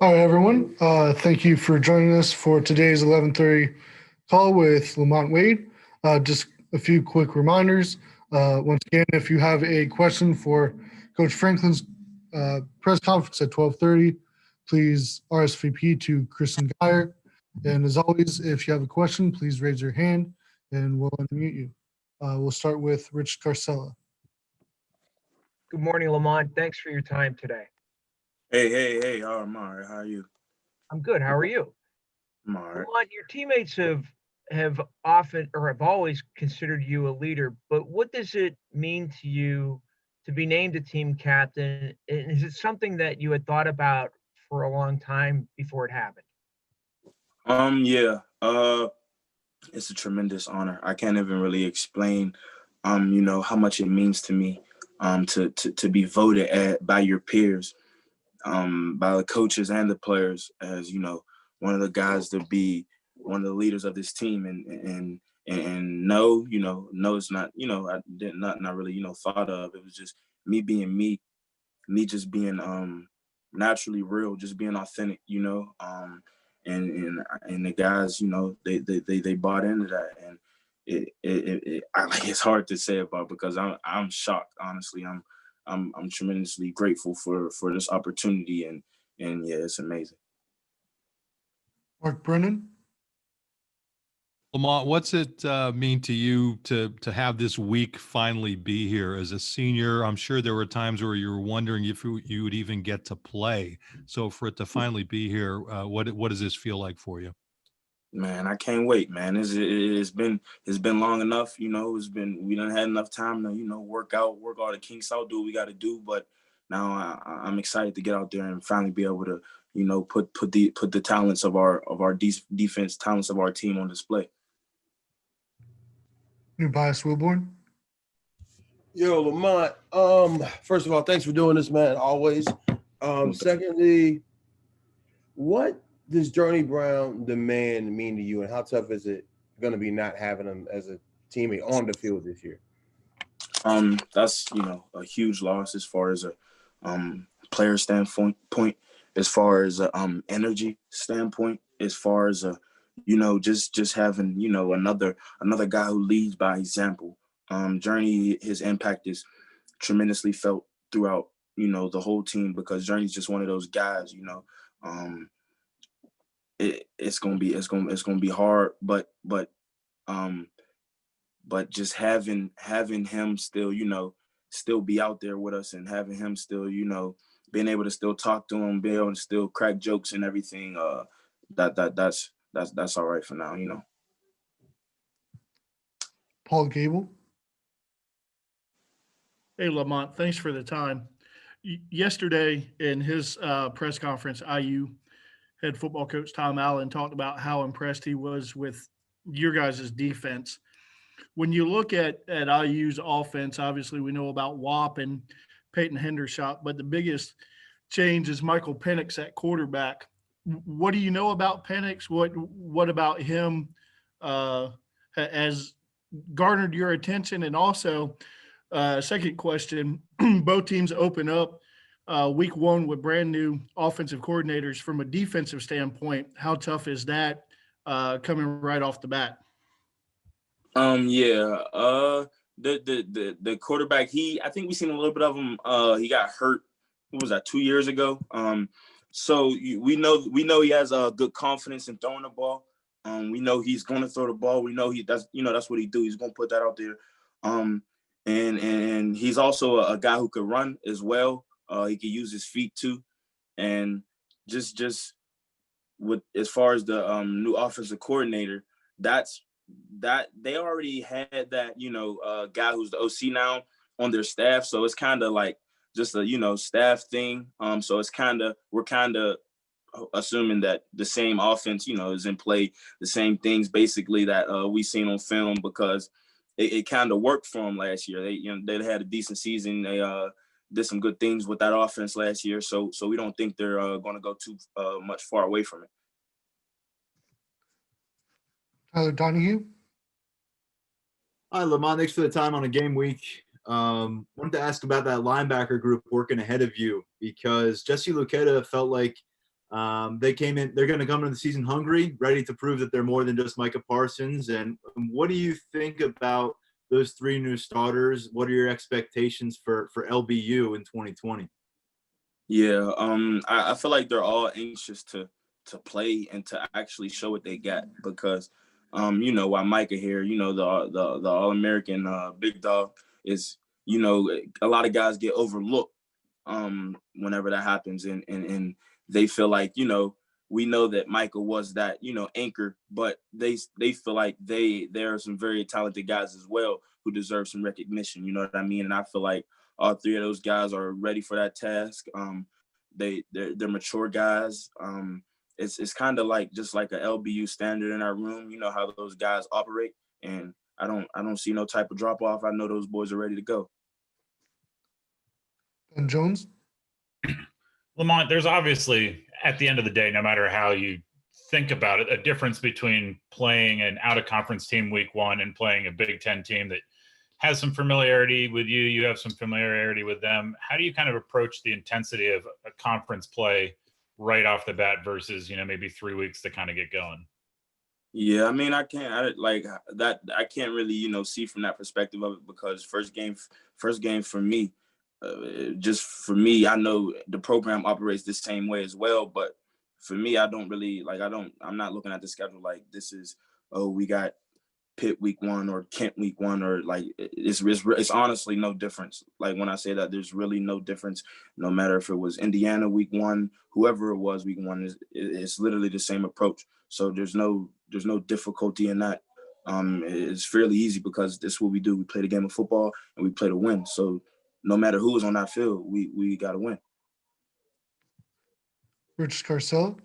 All right, everyone. Thank you for joining us for today's 11:30 call with Lamont Wade. Just a few quick reminders. Once again, if you have a question for Coach Franklin's press conference at 12:30, please RSVP to Kristen Geyer. And as always, if you have a question, please raise your hand and we'll unmute you. We'll start with Rich Carcella. Good morning, Lamont. Thanks for your time today. Hey, how am I? How are you? I'm good. How are you? I'm all right. Lamont, your teammates have often or have always considered you a leader, but what does it mean to you to be named a team captain? And is it something that you had thought about for a long time before it happened? Yeah. It's a tremendous honor. I can't even really explain, how much it means to me, to be voted at by your peers, by the coaches and the players as, one of the guys to be one of the leaders of this team. And no, it's not, I did not really, thought of. It was just me being me just being naturally real, just being authentic, and the guys, they bought into that, and it's hard to say about because I'm shocked, honestly. I'm tremendously grateful for this opportunity, and yeah, it's amazing. Mark Brennan. Lamont, what's it mean to you to have this week finally be here as a senior? I'm sure there were times where you were wondering if you would even get to play. So for it to finally be here, what does this feel like for you? Man, I can't wait, man. It's been long enough, we done had enough time to work all the kinks out, do what we got to do. But now I'm excited to get out there and finally be able to put the talents of our defense, talents of our team on display. New Bias Wilborn. Yo, Lamont. First of all, thanks for doing this, man. Always. Secondly, what does Journey Brown demand mean to you, and how tough is it going to be not having him as a teammate on the field this year? That's a huge loss as far as a player standpoint, as far as a energy standpoint, as far as a just having another guy who leads by example. Journey, his impact is tremendously felt throughout the whole team because Journey's just one of those guys. It's gonna be hard, but just having him still be out there with us and having him still being able to still talk to him, be able to still crack jokes and everything. That's all right for now. Paul Gable. Hey, Lamont, thanks for the time. Yesterday in his press conference, IU head football coach Tom Allen talked about how impressed he was with your guys' defense. When you look at IU's offense, obviously we know about WAP and Peyton Hendershot, but the biggest change is Michael Penix at quarterback. What do you know about Penix? What about him has garnered your attention? And also, second question, both teams open up week one with brand new offensive coordinators. From a defensive standpoint, how tough is that coming right off the bat? The quarterback, I think we seen a little bit of him. He got hurt. What was that, 2 years ago? So we know he has good confidence in throwing the ball. We know he's going to throw the ball. We know that's what he do. He's going to put that out there. And he's also a guy who could run as well. He could use his feet too. And just with as far as the new offensive coordinator, that they already had that guy who's the OC now on their staff. So it's kind of like just a staff thing. So it's we're kind of assuming that the same offense is in play, the same things basically that we seen on film because it kind of worked for them last year. They had a decent season. They did some good things with that offense last year. So we don't think they're going to go too much far away from it. Tyler Donahue. Hi, Lamont. Thanks for the time on a game week. Wanted to ask about that linebacker group working ahead of you because Jesse Luketa felt like They came in, they're going to come into the season hungry, ready to prove that they're more than just Micah Parsons. And what do you think about those three new starters? What are your expectations for LBU in 2020? Yeah, I feel like they're all anxious to play and to actually show what they got because, while Micah here, the All-American big dog is, a lot of guys get overlooked whenever that happens, and they feel like, we know that Micah was that, anchor, but they feel like there are some very talented guys as well who deserve some recognition. You know what I mean? And I feel like all three of those guys are ready for that task. They're mature guys. It's kind of like just like a LBU standard in our room. You know how those guys operate, and I don't see no type of drop off. I know those boys are ready to go. Ben Jones. Lamont, there's obviously, at the end of the day, no matter how you think about it, a difference between playing an out-of-conference team week one and playing a Big Ten team that has some familiarity with you. You have some familiarity with them. How do you kind of approach the intensity of a conference play right off the bat versus, maybe 3 weeks to kind of get going? Yeah, I mean, I can't really, see from that perspective of it because first game for me, just for me, I know the program operates the same way as well, but for me, I don't really I'm not looking at the schedule like this is, oh, we got Pitt week one or Kent week one, or like it's honestly no difference. Like when I say that, there's really no difference. No matter if it was Indiana week one, whoever it was week one, it's literally the same approach. So there's no difficulty in that. It's fairly easy because this is what we do. We play the game of football and we play to win. So no matter who is on that field, we got to win. Rich Scarcella.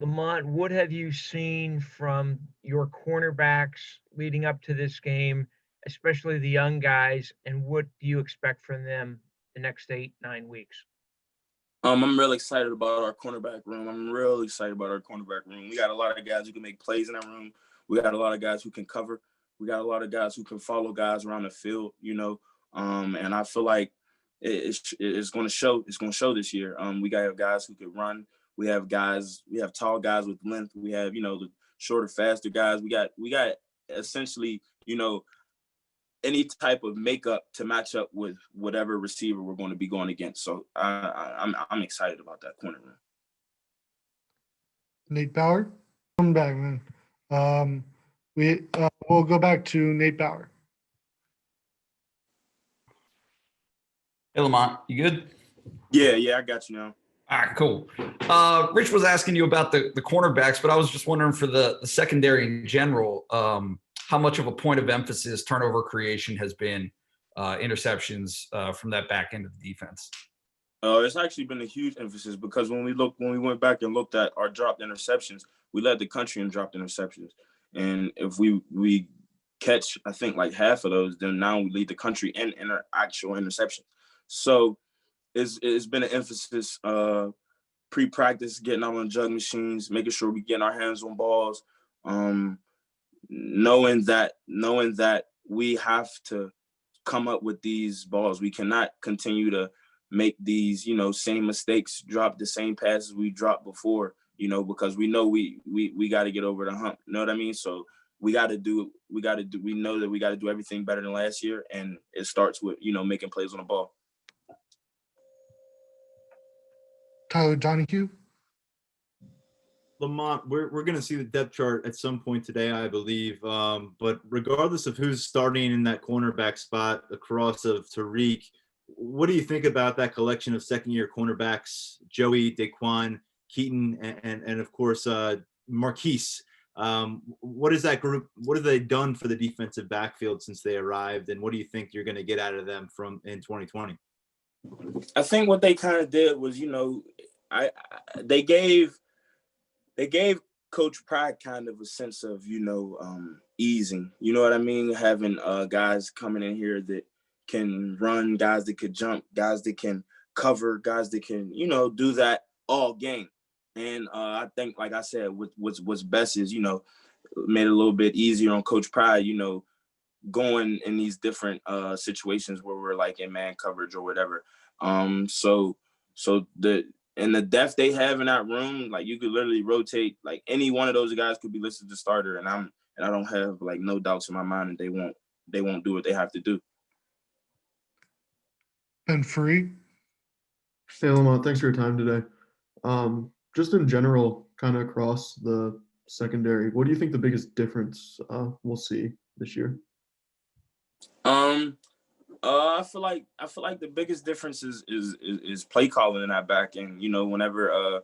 Lamont, what have you seen from your cornerbacks leading up to this game, especially the young guys, and what do you expect from them the next 8-9 weeks? I'm really excited about our cornerback room. We got a lot of guys who can make plays in that room. We got a lot of guys who can cover. We got a lot of guys who can follow guys around the field, and I feel like it's going to show. It's going to show this year. We got guys who can run. We have tall guys with length. We have, the shorter, faster guys. We got essentially, any type of makeup to match up with whatever receiver we're going to be going against. So I'm excited about that corner room. Nate Bauer. Come back, man. We'll go back to Nate Bauer. Hey, Lamont, you good? Yeah, I got you now. All right, cool. Rich was asking you about the cornerbacks, but I was just wondering for the secondary in general, how much of a point of emphasis turnover creation has been, interceptions from that back end of the defense? It's actually been a huge emphasis because when we went back and looked at our dropped interceptions, we led the country in dropped interceptions. And if we catch, I think, like half of those, then now we lead the country in actual interceptions. So it's been an emphasis, pre-practice, getting out on jug machines, making sure we getting our hands on balls, knowing that we have to come up with these balls. We cannot continue to make these, same mistakes, drop the same passes we dropped before, because we know we got to get over the hump. You know what I mean? So we know that we got to do everything better than last year. And it starts with, making plays on the ball. Tyler Donahue. Lamont, we're going to see the depth chart at some point today, I believe. But regardless of who's starting in that cornerback spot across of Tariq, what do you think about that collection of second-year cornerbacks, Joey, Daquan, Keaton, and of course, Marquise? What is that group? What have they done for the defensive backfield since they arrived? And what do you think you're going to get out of them in 2020? I think what they kind of did was, they gave Coach Pride kind of a sense of, easing. You know what I mean? Having guys coming in here that can run, guys that could jump, guys that can cover, guys that can, do that all game. And I think, like I said, what's best is, made it a little bit easier on Coach Pride, going in these different situations where we're like in man coverage or whatever. So and the depth they have in that room, like you could literally rotate, like any one of those guys could be listed as starter, and I don't have like no doubts in my mind that they won't do what they have to do. And Fareed? Hey, Lamont, thanks for your time today. Just in general, kind of across the secondary, what do you think the biggest difference we'll see this year? I feel like the biggest difference is play calling in that back end. You know, whenever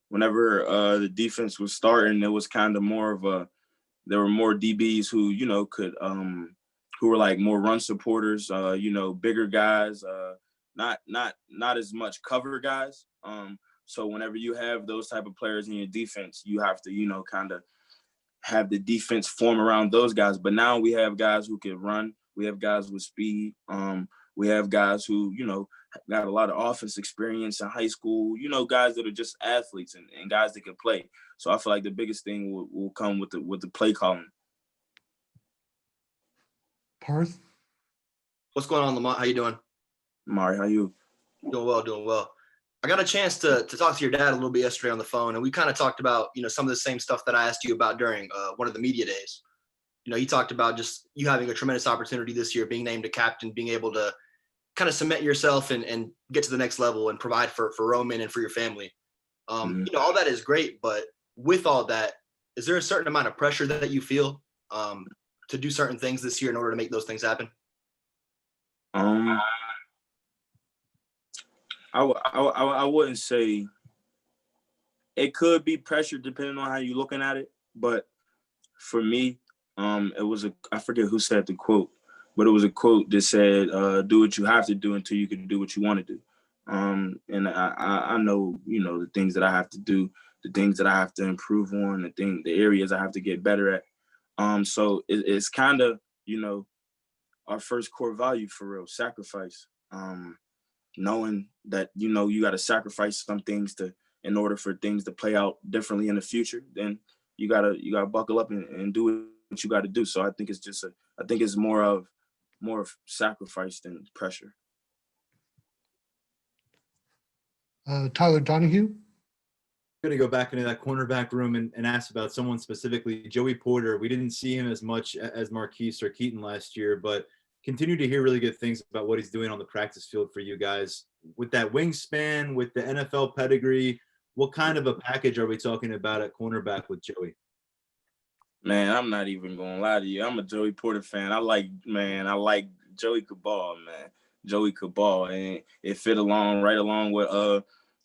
the defense was starting, it was kind of more of there were more DBs who, you know, could who were like more run supporters, you know, bigger guys, not as much cover guys. So whenever you have those type of players in your defense, you have to, you know, kind of have the defense form around those guys. But now we have guys who can run. We have guys with speed. We have guys who, you know, got a lot of offense experience in high school, you know, guys that are just athletes and guys that can play. So I feel like the biggest thing will come with the play calling. Parth? What's going on, Lamont? How you doing? Mari, how you? Doing well, doing well. I got a chance to talk to your dad a little bit yesterday on the phone, and we kind of talked about, you know, some of the same stuff that I asked you about during one of the media days. You know, he talked about just you having a tremendous opportunity this year, being named a captain, being able to kind of cement yourself and get to the next level and provide for Roman and for your family. You know, all that is great, but with all that, is there a certain amount of pressure that you feel to do certain things this year in order to make those things happen? I wouldn't say it could be pressure depending on how you're looking at it, but for me, it was I forget who said the quote, but it was a quote that said, "Do what you have to do until you can do what you want to do." And I know, you know, the things that I have to do, the things that I have to improve on, the areas I have to get better at. So it's kind of, you know, our first core value for real, sacrifice. Knowing that, you know, you got to sacrifice some things in order for things to play out differently in the future, then you gotta buckle up and do what you got to do. So I think it's more of sacrifice than pressure. Tyler Donahue? I'm going to go back into that cornerback room and ask about someone specifically, Joey Porter. We didn't see him as much as Marquise or Keaton last year, but continue to hear really good things about what he's doing on the practice field for you guys. With that wingspan, with the NFL pedigree, what kind of a package are we talking about at cornerback with Joey? Man, I'm not even gonna lie to you. I'm a Joey Porter fan. I like Joey Cabal, man. Joey Cabal, and it fit right along with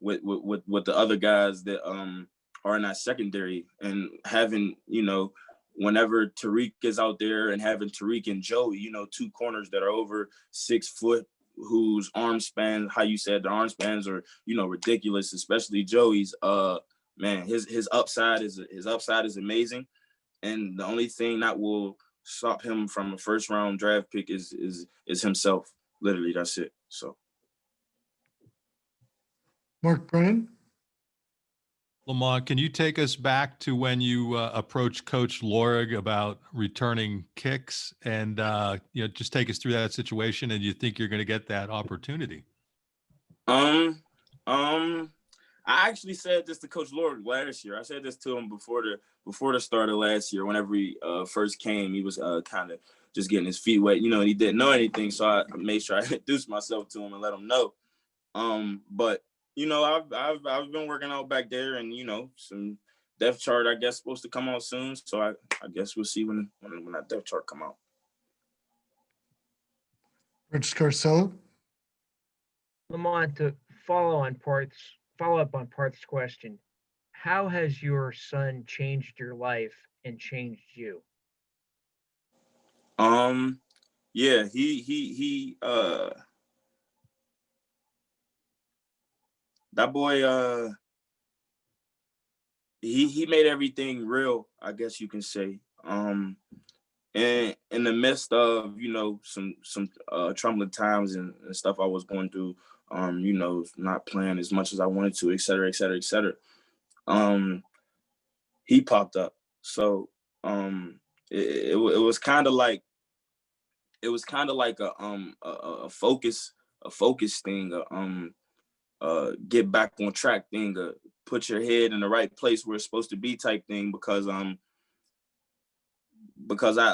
the other guys that are in that secondary, and having, you know, whenever Tariq is out there and having Tariq and Joey, you know, two corners that are over 6 foot, whose arm span, how you said the arm spans are, you know, ridiculous, especially Joey's. Man, his upside is amazing. And the only thing that will stop him from a first round draft pick is himself. Literally, that's it. So, Mark Brennan? Lamont, can you take us back to when you approached Coach Lorig about returning kicks, and you know, just take us through that situation, and you think you're going to get that opportunity? I actually said this to Coach Lorig last year. I said this to him before the start of last year. Whenever he first came, he was kind of just getting his feet wet, you know, and he didn't know anything. So I made sure I introduced myself to him and let him know. But you know, I've been working out back there, and you know, some depth chart I guess supposed to come out soon. So I guess we'll see when that depth chart come out. Rich Scarcella? Lamont, to follow up on Parth's question, how has your son changed your life and changed you? Yeah, he that boy, he made everything real, I guess you can say. And in the midst of, you know, some troubling times and stuff I was going through, you know, not playing as much as I wanted to, et cetera, et cetera, et cetera. He popped up. So it was kind of like a focus thing, get back on track thing, put your head in the right place where it's supposed to be type thing, because I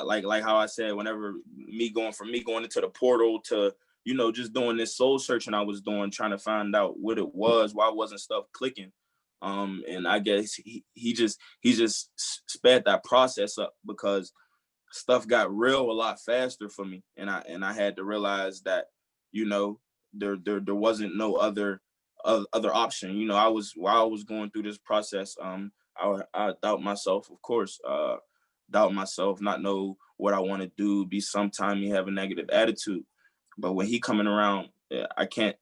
like how I said, whenever me going into the portal to, you know, just doing this soul searching I was doing, trying to find out what it was, why wasn't stuff clicking. And I guess he just sped that process up, because stuff got real a lot faster for me. And I had to realize that, you know, there wasn't no other option. You know, while I was going through this process, I doubt myself, of course, doubt myself, not know what I want to do, be sometime you have a negative attitude. But when he coming around, I can't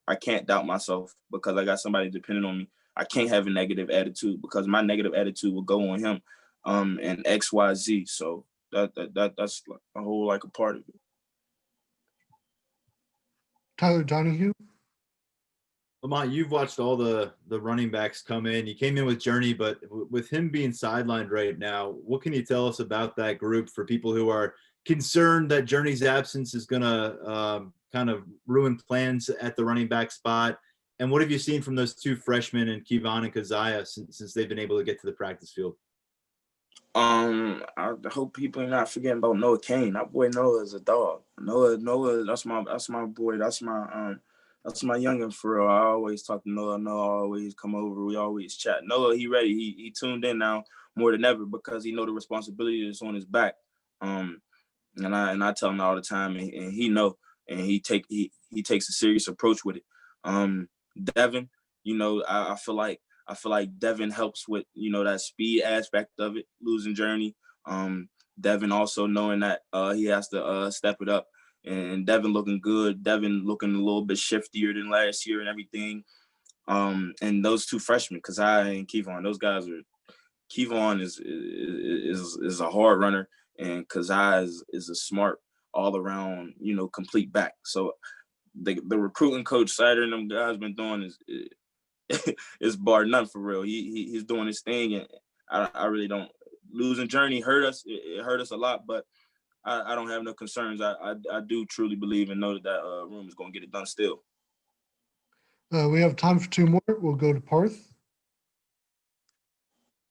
doubt myself, because I got somebody depending on me. I can't have a negative attitude, because my negative attitude will go on him, and XYZ. So that's a whole like a part of it. Tyler Donahue. Lamont, you've watched all the running backs come in. You came in with Journey, but with him being sidelined right now, what can you tell us about that group for people who are concerned that Journey's absence is going to kind of ruin plans at the running back spot? And what have you seen from those two freshmen, and Kevon and Keziah, since they've been able to get to the practice field? I hope people are not forgetting about Noah Kane. That boy Noah is a dog. Noah, that's my boy. That's my youngin' for real. I always talk to Noah. Noah always come over. We always chat. Noah, he ready. He tuned in now more than ever, because he know the responsibility that's on his back. And I tell him all the time, and he know, and he takes a serious approach with it. Devin, you know, I feel like Devin helps with, you know, that speed aspect of it, losing Journey. Devin also knowing that he has to step it up. And Devin looking good. Devin looking a little bit shiftier than last year and everything. And those two freshmen, Keziah and Kevon, those guys are. Kevon is a hard runner, and Keziah is a smart all around, you know, complete back. So the recruiting coach Sider and them guys been doing is bar none for real. He's doing his thing, and I really don't. Losing Journey hurt us. It hurt us a lot, but I don't have no concerns. I do truly believe and know that room is going to get it done still. We have time for two more. We'll go to Parth.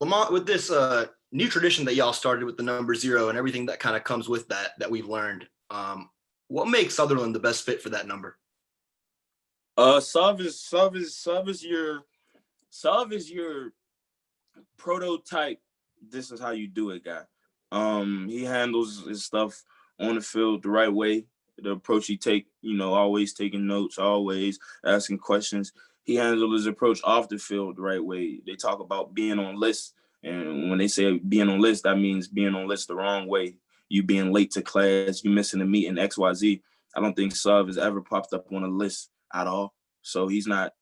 Lamont, with this new tradition that y'all started with the number 0 and everything that kind of comes with that we've learned, what makes Sutherland the best fit for that number? Sav is your prototype. This is how you do it, guy. He handles his stuff on the field the right way. The approach he take, you know, always taking notes, always asking questions. He handled his approach off the field the right way. They talk about being on lists, and when they say being on list, that means being on list the wrong way. You being late to class, you missing a meeting, XYZ. I don't think Sav has ever popped up on a list at all. So he's not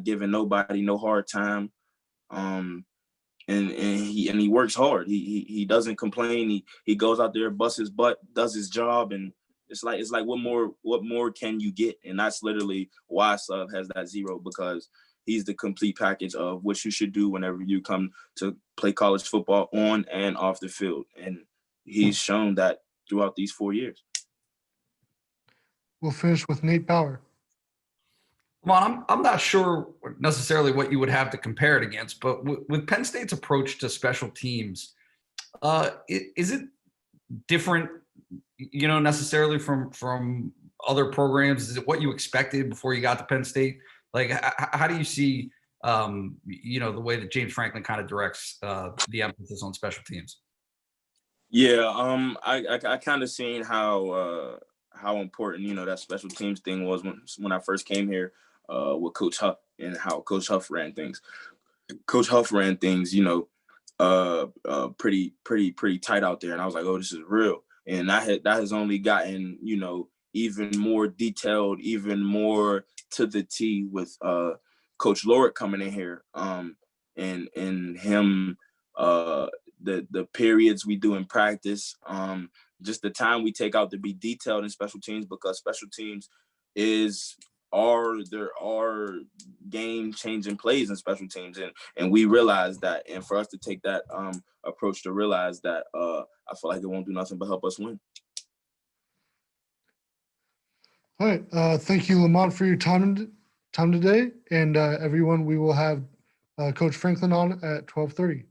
giving nobody no hard time. And he works hard. He doesn't complain. He goes out there, busts his butt, does his job, and it's like what more can you get? And that's literally why Sub has that 0, because he's the complete package of what you should do whenever you come to play college football on and off the field. And he's shown that throughout these 4 years. We'll finish with Nate Bauer. Well, I'm not sure necessarily what you would have to compare it against, but with Penn State's approach to special teams, is it different, you know, necessarily from other programs? Is it what you expected before you got to Penn State? Like, how do you see, you know, the way that James Franklin kind of directs the emphasis on special teams? Yeah, I kind of seen how important, you know, that special teams thing was when I first came here with Coach Huff, and how Coach Huff ran things. Coach Huff ran things, you know, pretty tight out there, and I was like, oh, this is real. And that has only gotten, you know, even more detailed, even more to the T with Coach Lord coming in here, and him, the periods we do in practice, just the time we take out to be detailed in special teams, because special teams there are game-changing plays in special teams, and we realize that, and for us to take that approach to realize that, I feel like it won't do nothing but help us win. All right. Thank you, Lamont, for your time time today. And everyone, we will have Coach Franklin on at 12:30.